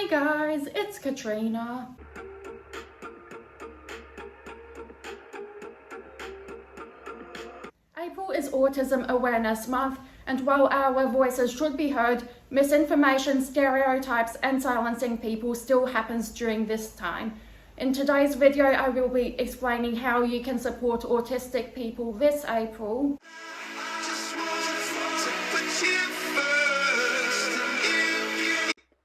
Hi guys, it's Katrina. April is Autism Awareness Month, and while our voices should be heard, misinformation, stereotypes and silencing people still happens during this time. In today's video, I will be explaining how you can support autistic people this April.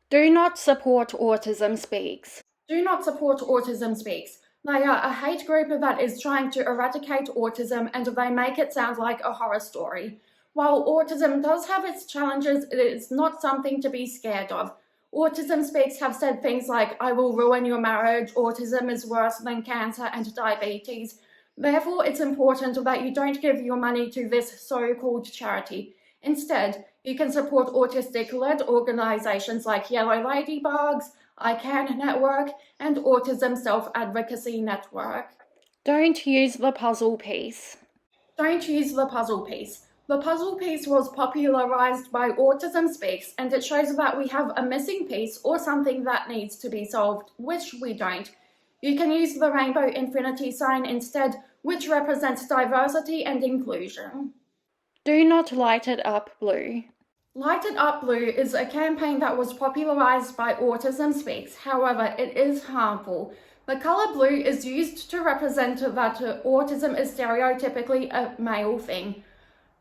Do not support Autism Speaks. Do not support Autism Speaks. They are a hate group that is trying to eradicate autism, and they make it sound like a horror story. While autism does have its challenges, it is not something to be scared of. Autism Speaks have said things like, "I will ruin your marriage, autism is worse than cancer and diabetes." Therefore, it's important that you don't give your money to this so-called charity. Instead, you can support autistic-led organisations like Yellow Ladybugs, I Can Network, and Autism Self-Advocacy Network. Don't use the puzzle piece. Don't use the puzzle piece. The puzzle piece was popularised by Autism Speaks, and it shows that we have a missing piece or something that needs to be solved, which we don't. You can use the rainbow infinity sign instead, which represents diversity and inclusion. Do not light it up blue. Light It Up Blue is a campaign that was popularised by Autism Speaks. However, it is harmful. The colour blue is used to represent that autism is stereotypically a male thing.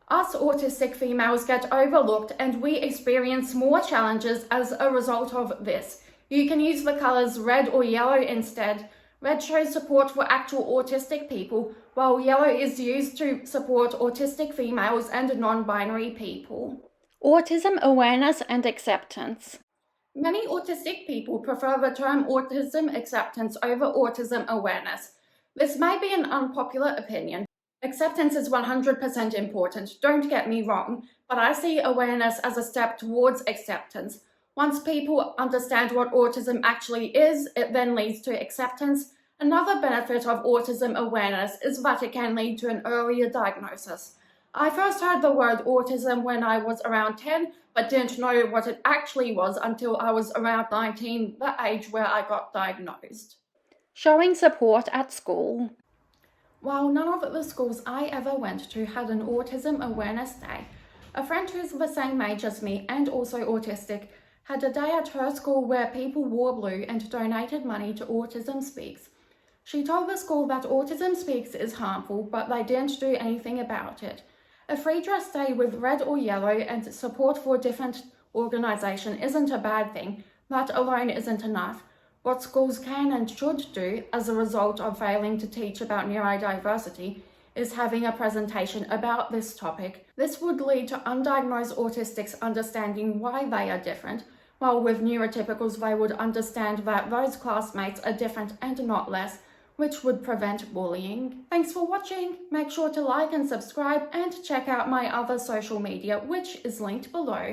Us autistic females get overlooked, and we experience more challenges as a result of this. You can use the colours red or yellow instead. Red shows support for actual autistic people, while yellow is used to support autistic females and non-binary people. Autism Awareness and Acceptance. Many autistic people prefer the term autism acceptance over autism awareness. This may be an unpopular opinion. Acceptance is 100% important, don't get me wrong, but I see awareness as a step towards acceptance. Once people understand what autism actually is, it then leads to acceptance. Another benefit of autism awareness is that it can lead to an earlier diagnosis. I first heard the word autism when I was around 10, but didn't know what it actually was until I was around 19, the age where I got diagnosed. Showing support at school. While none of the schools I ever went to had an Autism Awareness Day, a friend who's the same age as me and also autistic had a day at her school where people wore blue and donated money to Autism Speaks. She told the school that Autism Speaks is harmful, but they didn't do anything about it. A free dress day with red or yellow and support for a different organisation isn't a bad thing. That alone isn't enough. What schools can and should do as a result of failing to teach about neurodiversity is having a presentation about this topic. This would lead to undiagnosed autistics understanding why they are different, while with neurotypicals they would understand that those classmates are different and not less, which would prevent bullying. Thanks for watching. Make sure to like and subscribe and check out my other social media, which is linked below.